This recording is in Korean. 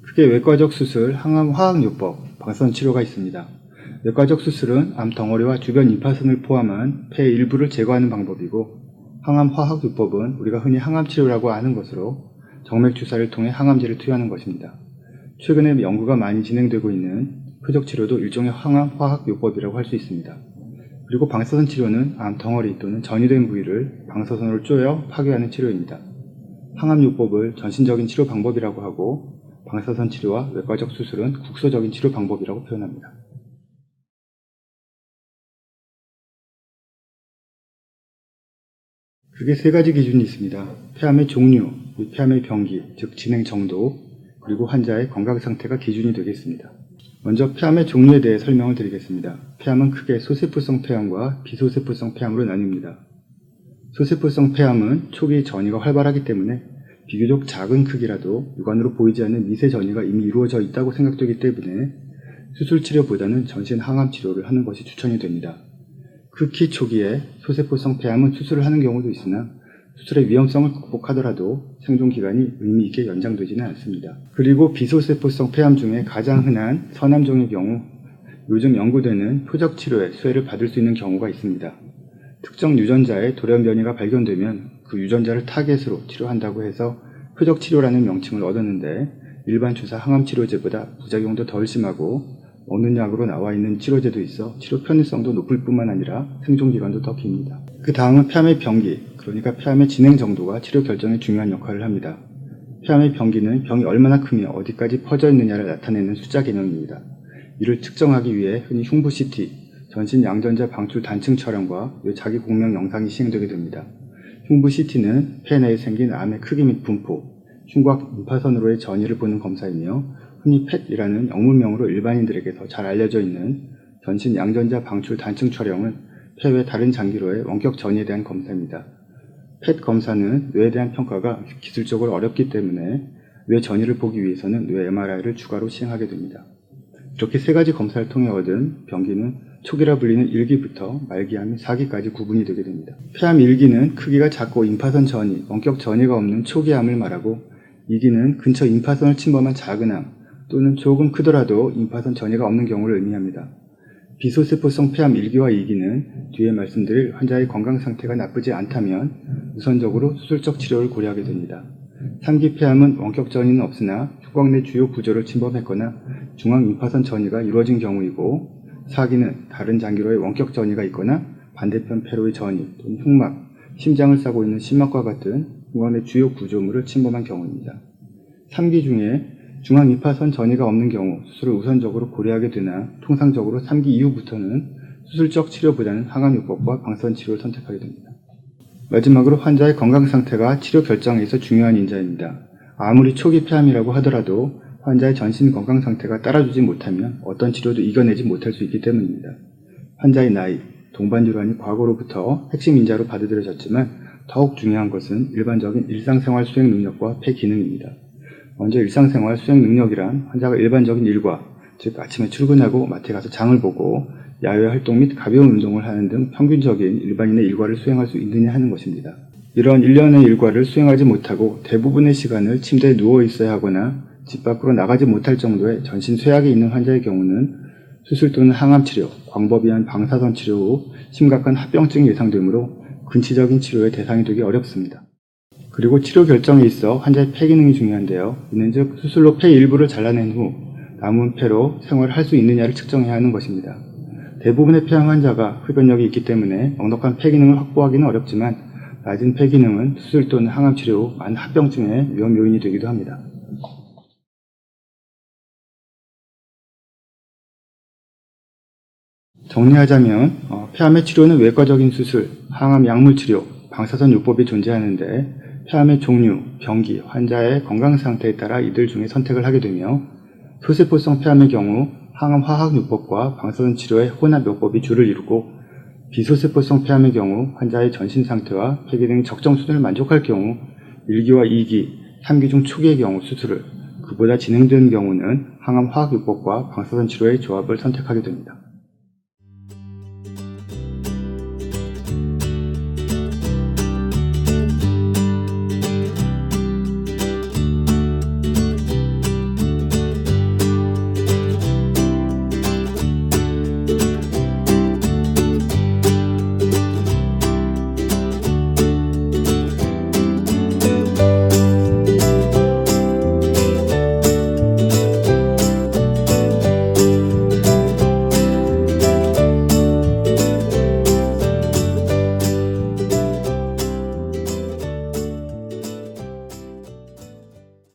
크게 외과적 수술, 항암 화학요법, 방사선 치료가 있습니다. 외과적 수술은 암 덩어리와 주변 임파선을 포함한 폐의 일부를 제거하는 방법이고, 항암 화학요법은 우리가 흔히 항암 치료라고 아는 것으로 정맥 주사를 통해 항암제를 투여하는 것입니다. 최근에 연구가 많이 진행되고 있는 표적 치료도 일종의 항암 화학요법이라고 할 수 있습니다. 그리고 방사선 치료는 암 덩어리 또는 전이된 부위를 방사선으로 쪼여 파괴하는 치료입니다. 항암요법을 전신적인 치료 방법이라고 하고, 방사선 치료와 외과적 수술은 국소적인 치료 방법이라고 표현합니다. 크게 세 가지 기준이 있습니다. 폐암의 종류, 폐암의 병기, 즉 진행 정도, 그리고 환자의 건강 상태가 기준이 되겠습니다. 먼저 폐암의 종류에 대해 설명을 드리겠습니다. 폐암은 크게 소세포성 폐암과 비소세포성 폐암으로 나뉩니다. 소세포성 폐암은 초기 전이가 활발하기 때문에 비교적 작은 크기라도 육안으로 보이지 않는 미세 전이가 이미 이루어져 있다고 생각되기 때문에 수술 치료보다는 전신 항암 치료를 하는 것이 추천이 됩니다. 극히 초기에 소세포성 폐암은 수술을 하는 경우도 있으나 수술의 위험성을 극복하더라도 생존 기간이 의미 있게 연장되지는 않습니다. 그리고 비소세포성 폐암 중에 가장 흔한 서남종의 경우 요즘 연구되는 표적 치료에 수혜를 받을 수 있는 경우가 있습니다. 특정 유전자의 돌연 변이가 발견되면 그 유전자를 타겟으로 치료한다고 해서 표적 치료라는 명칭을 얻었는데, 일반 주사 항암 치료제보다 부작용도 덜 심하고 먹는 약으로 나와 있는 치료제도 있어 치료 편의성도 높을 뿐만 아니라 생존 기간도 더 깁니다. 그 다음은 폐암의 병기, 그러니까 폐암의 진행 정도가 치료 결정에 중요한 역할을 합니다. 폐암의 병기는 병이 얼마나 크며 어디까지 퍼져 있느냐를 나타내는 숫자 개념입니다. 이를 측정하기 위해 흔히 흉부 CT, 전신 양전자 방출 단층 촬영과 자기 공명 영상이 시행되게 됩니다. 흉부 CT는 폐 내에 생긴 암의 크기 및 분포, 흉곽 임파선으로의 전이를 보는 검사이며, 흔히 펫이라는 영문명으로 일반인들에게서 잘 알려져 있는 전신 양전자 방출 단층 촬영은 폐외 다른 장기로의 원격 전이에 대한 검사입니다. 펫 검사는 뇌에 대한 평가가 기술적으로 어렵기 때문에 뇌 전이를 보기 위해서는 뇌 MRI를 추가로 시행하게 됩니다. 이렇게 세 가지 검사를 통해 얻은 병기는 초기라 불리는 1기부터 말기암 4기까지 구분이 되게 됩니다. 폐암 1기는 크기가 작고 임파선 전이, 원격 전이가 없는 초기암을 말하고, 2기는 근처 임파선을 침범한 작은 암 또는 조금 크더라도 임파선 전이가 없는 경우를 의미합니다. 비소세포성 폐암 1기와 2기는 뒤에 말씀드릴 환자의 건강 상태가 나쁘지 않다면 우선적으로 수술적 치료를 고려하게 됩니다. 3기 폐암은 원격 전이는 없으나 흉곽 내 주요 구조를 침범했거나 중앙 임파선 전이가 이루어진 경우이고, 4기는 다른 장기로의 원격 전이가 있거나 반대편 폐로의 전이 또는 흉막, 심장을 싸고 있는 심막과 같은 흉곽 내 주요 구조물을 침범한 경우입니다. 3기 중에 중앙 임파선 전이가 없는 경우 수술을 우선적으로 고려하게 되나, 통상적으로 3기 이후부터는 수술적 치료보다는 항암요법과 방사선 치료를 선택하게 됩니다. 마지막으로 환자의 건강 상태가 치료 결정에 있어 중요한 인자입니다. 아무리 초기 폐암이라고 하더라도 환자의 전신 건강 상태가 따라주지 못하면 어떤 치료도 이겨내지 못할 수 있기 때문입니다. 환자의 나이, 동반 질환이 과거로부터 핵심 인자로 받아들여졌지만 더욱 중요한 것은 일반적인 일상생활 수행 능력과 폐 기능입니다. 먼저 일상생활 수행 능력이란 환자가 일반적인 일과, 즉 아침에 출근하고 마트에 가서 장을 보고 야외 활동 및 가벼운 운동을 하는 등 평균적인 일반인의 일과를 수행할 수 있느냐 하는 것입니다. 이런 일련의 일과를 수행하지 못하고 대부분의 시간을 침대에 누워 있어야 하거나 집 밖으로 나가지 못할 정도의 전신 쇠약이 있는 환자의 경우는 수술 또는 항암 치료, 광범위한 방사선 치료 후 심각한 합병증이 예상되므로 근치적인 치료의 대상이 되기 어렵습니다. 그리고 치료 결정에 있어 환자의 폐 기능이 중요한데요. 이는 즉 수술로 폐 일부를 잘라낸 후 남은 폐로 생활을 할 수 있느냐를 측정해야 하는 것입니다. 대부분의 폐암 환자가 흡연력이 있기 때문에 넉넉한 폐 기능을 확보하기는 어렵지만, 낮은 폐 기능은 수술 또는 항암 치료 후 많은 합병증의 위험 요인이 되기도 합니다. 정리하자면 폐암의 치료는 외과적인 수술, 항암 약물 치료, 방사선 요법이 존재하는데, 폐암의 종류, 병기, 환자의 건강 상태에 따라 이들 중에 선택을 하게 되며, 소세포성 폐암의 경우 항암 화학 요법과 방사선 치료의 혼합 요법이 주를 이루고, 비소세포성 폐암의 경우 환자의 전신 상태와 폐 기능이 적정 수준을 만족할 경우 1기와 2기, 3기 중 초기의 경우 수술을, 그보다 진행된 경우는 항암 화학 요법과 방사선 치료의 조합을 선택하게 됩니다.